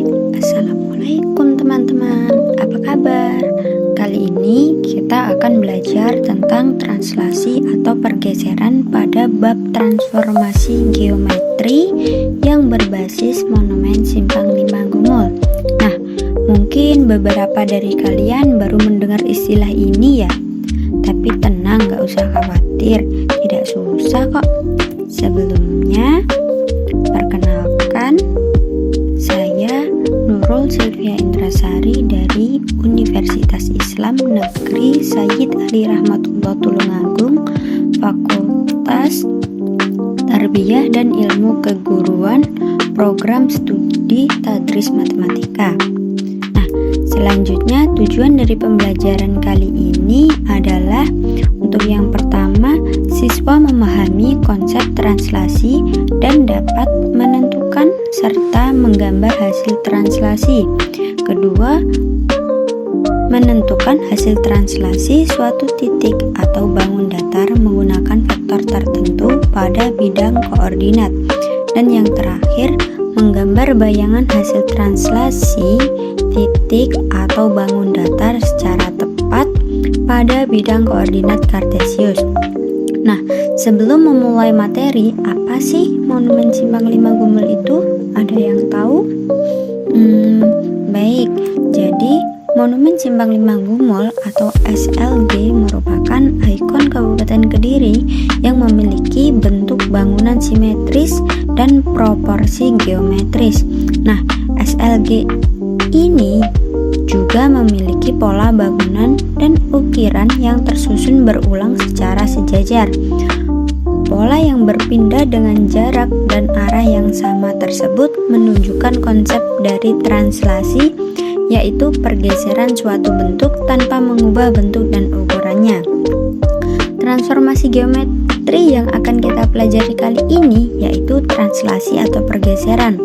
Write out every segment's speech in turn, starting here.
Assalamualaikum teman-teman, apa kabar? Kali ini kita akan belajar tentang translasi atau pergeseran pada bab transformasi geometri yang berbasis monumen Simpang 5 Gumul. Nah, mungkin beberapa dari kalian baru mendengar istilah ini ya. Tapi tenang, gak usah khawatir, tidak susah kok. Sebelumnya, perkenalkan, saya Nurul Sylvia Indrasari dari Universitas Islam Negeri Sayyid Ali Rahmatullah Tulungagung, Fakultas Tarbiyah dan Ilmu Keguruan, Program Studi Tadris Matematika. Nah, selanjutnya tujuan dari pembelajaran kali ini adalah untuk yang pertama, siswa memahami konsep translasi dan dapat menentukan serta menggambar hasil translasi. Kedua, menentukan hasil translasi suatu titik atau bangun datar menggunakan vektor tertentu pada bidang koordinat. Dan yang terakhir, menggambar bayangan hasil translasi titik atau bangun datar secara tepat pada bidang koordinat kartesius. Nah, sebelum memulai materi, apa sih monumen Simpang 5 Gumul itu? Ada yang tahu? Baik, jadi monumen Simpang 5 Gumul atau SLG merupakan ikon Kabupaten Kediri yang memiliki bentuk bangunan simetris dan proporsi geometris. Nah, SLG ini juga memiliki pola bangunan dan ukiran yang tersusun berulang secara sejajar. Pola yang berpindah dengan jarak dan arah yang sama tersebut menunjukkan konsep dari translasi, yaitu pergeseran suatu bentuk tanpa mengubah bentuk dan ukurannya. Transformasi geometri yang akan kita pelajari kali ini yaitu translasi atau pergeseran.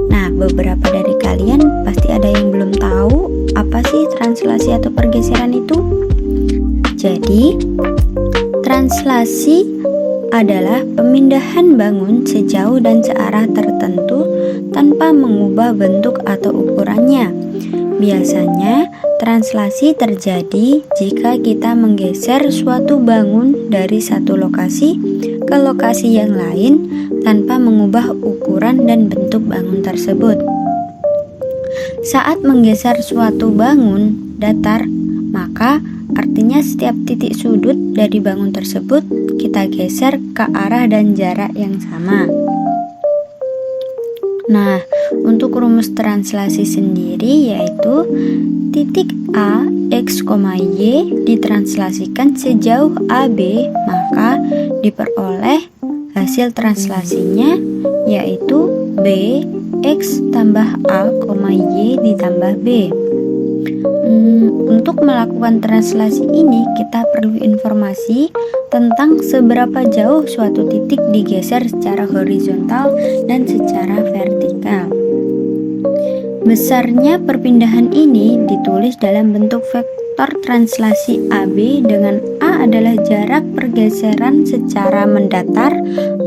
Nah, beberapa dari kalian pasti ada yang belum tahu apa sih translasi atau pergeseran itu. Jadi, translasi adalah pemindahan bangun sejauh dan searah tertentu tanpa mengubah bentuk atau ukurannya. Biasanya, translasi terjadi jika kita menggeser suatu bangun dari satu lokasi ke lokasi yang lain tanpa mengubah ukuran dan bentuk bangun tersebut. Saat menggeser suatu bangun datar, maka artinya setiap titik sudut dari bangun tersebut kita geser ke arah dan jarak yang sama. Nah, untuk rumus translasi sendiri yaitu titik A, X, Y ditranslasikan sejauh AB, maka diperoleh hasil translasinya yaitu B, X tambah A, Y ditambah B. Untuk melakukan translasi ini kita perlu informasi tentang seberapa jauh suatu titik digeser secara horizontal dan secara vertikal. Besarnya perpindahan ini ditulis dalam bentuk vektor translasi AB, dengan A adalah jarak pergeseran secara mendatar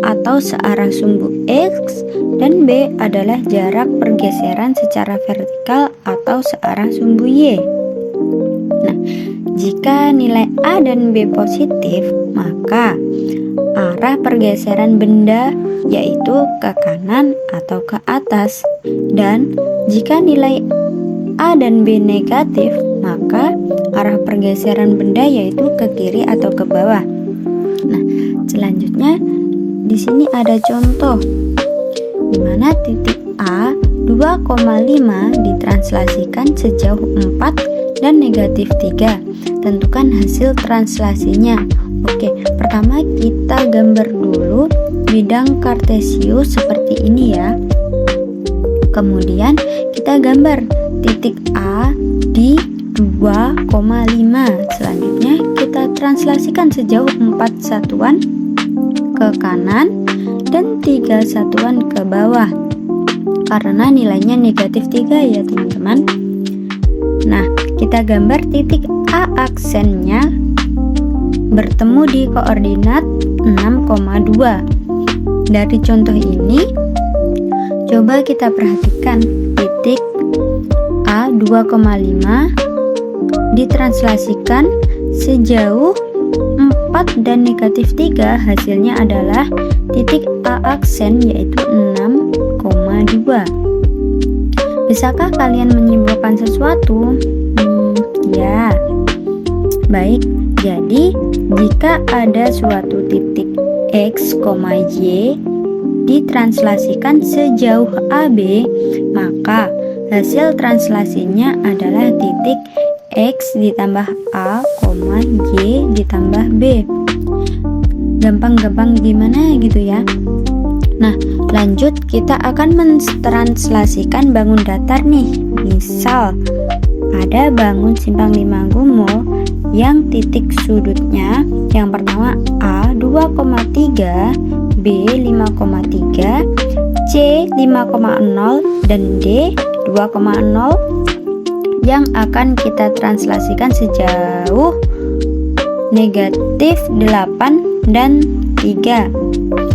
atau searah sumbu X dan B adalah jarak pergeseran secara vertikal atau searah sumbu Y. Nah, jika nilai A dan B positif, maka arah pergeseran benda yaitu ke kanan atau ke atas. Dan jika nilai A dan B negatif, maka arah pergeseran benda yaitu ke kiri atau ke bawah. Nah, selanjutnya di sini ada contoh di mana titik A 2,5 ditranslasikan sejauh 4 dan negatif 3. Tentukan hasil translasinya. Oke, pertama kita gambar dulu bidang kartesius seperti ini ya. Kemudian kita gambar titik A di 2,5. Selanjutnya kita translasikan sejauh 4 satuan ke kanan dan 3 satuan ke bawah, karena nilainya negatif 3 ya teman-teman. Nah, kita gambar titik A aksennya bertemu di koordinat 6,2. Dari contoh ini, coba kita perhatikan titik A 2,5 ditranslasikan sejauh 4 dan negatif 3, hasilnya adalah titik A aksen yaitu 6,2. Bisakah kalian menyimpulkan sesuatu? Ya. Baik, jadi jika ada suatu titik X, Y ditranslasikan sejauh AB, maka hasil translasinya adalah titik X ditambah A, Y ditambah B. Gampang-gampang gimana gitu ya. Nah, lanjut kita akan mentranslasikan bangun datar nih. Misal ada bangun Simpang 5 Gumul yang titik sudutnya yang pertama A 2,3, B 5,3, C 5,0 dan D 2,0 yang akan kita translasikan sejauh negatif 8 dan 3.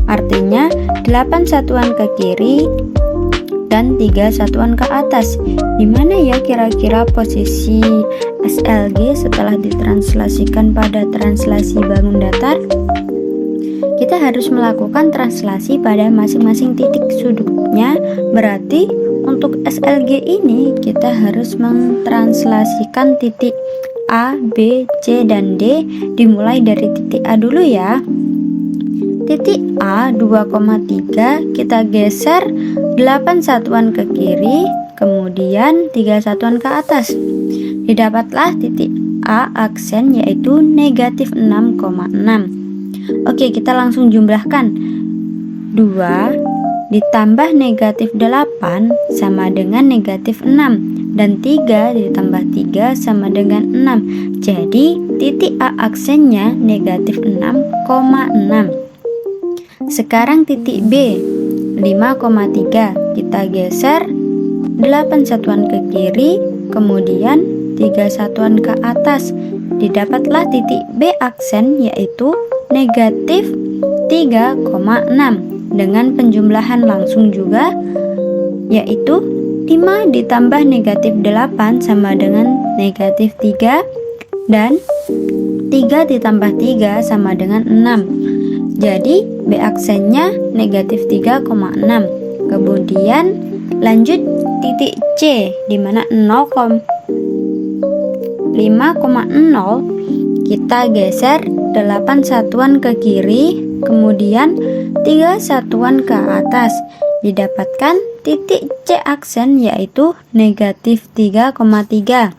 Artinya 8 satuan ke kiri dan 3 satuan ke atas. Dimana ya kira-kira posisi SLG setelah ditranslasikan pada translasi bangun datar? Kita harus melakukan translasi pada masing-masing titik sudutnya. Berarti untuk SLG ini kita harus mentranslasikan titik A, B, C, dan D. Dimulai dari titik A dulu ya. Titik A 2,3 kita geser 8 satuan ke kiri, kemudian 3 satuan ke atas. Didapatlah titik A aksen yaitu negatif 6,6. Oke, kita langsung jumlahkan. 2 ditambah negatif 8 sama dengan negatif 6, dan 3 ditambah 3 sama dengan 6. Jadi titik A aksennya negatif 6,6. Sekarang titik B 5,3 kita geser 8 satuan ke kiri, kemudian 3 satuan ke atas. Didapatlah titik B aksen yaitu negatif 3,6 dengan penjumlahan langsung juga, yaitu 5 ditambah negatif 8 sama dengan negatif 3, dan 3 ditambah 3 sama dengan 6. Jadi B aksennya negatif 3,6. Kemudian lanjut titik C di mana 5,0 kita geser 8 satuan ke kiri, kemudian 3 satuan ke atas. Didapatkan titik C aksen yaitu negatif 3,3.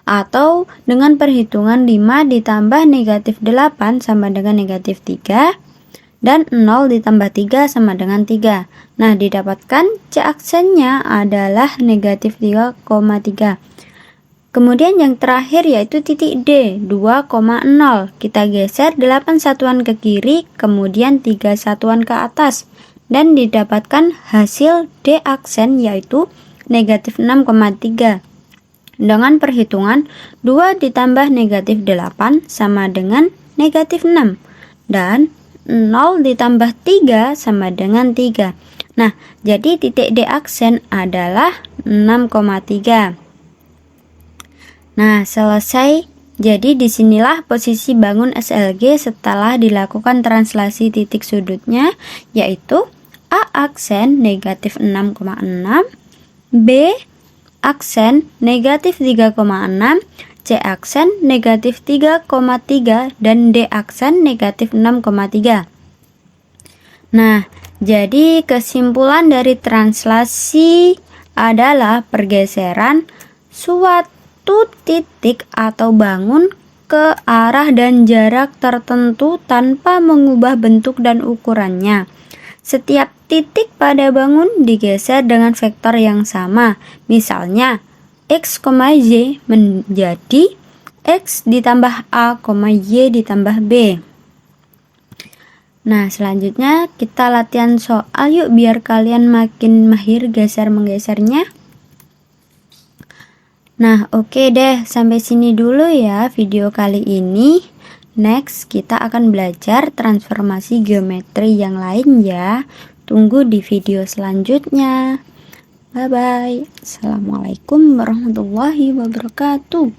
Atau dengan perhitungan 5 ditambah negatif 8 sama dengan negatif 3, dan 0 ditambah 3 sama dengan 3. Nah, didapatkan C aksennya adalah negatif 3,3. Kemudian yang terakhir yaitu titik D 2,0. Kita geser 8 satuan ke kiri, kemudian 3 satuan ke atas, dan didapatkan hasil D aksen yaitu negatif 6,3. Dengan perhitungan 2 ditambah negatif 8 sama dengan negatif 6, dan 0 ditambah 3 sama dengan 3. Nah, jadi titik D aksen adalah 6,3. Nah, selesai. Jadi disinilah posisi bangun SLG setelah dilakukan translasi titik sudutnya, yaitu A aksen negatif 6,6, B aksen negatif 3,6, C aksen negatif 3,3, dan D aksen negatif 6,3. Nah, jadi kesimpulan dari translasi adalah pergeseran suatu titik atau bangun ke arah dan jarak tertentu tanpa mengubah bentuk dan ukurannya. Setiap titik pada bangun digeser dengan vektor yang sama. Misalnya, X, Y menjadi X ditambah A, Y ditambah B. Nah, selanjutnya kita latihan soal yuk biar kalian makin mahir geser-menggesernya. Nah, oke deh, sampai sini dulu ya video kali ini. Next, kita akan belajar transformasi geometri yang lain ya. Tunggu di video selanjutnya. Bye bye. Assalamualaikum warahmatullahi wabarakatuh.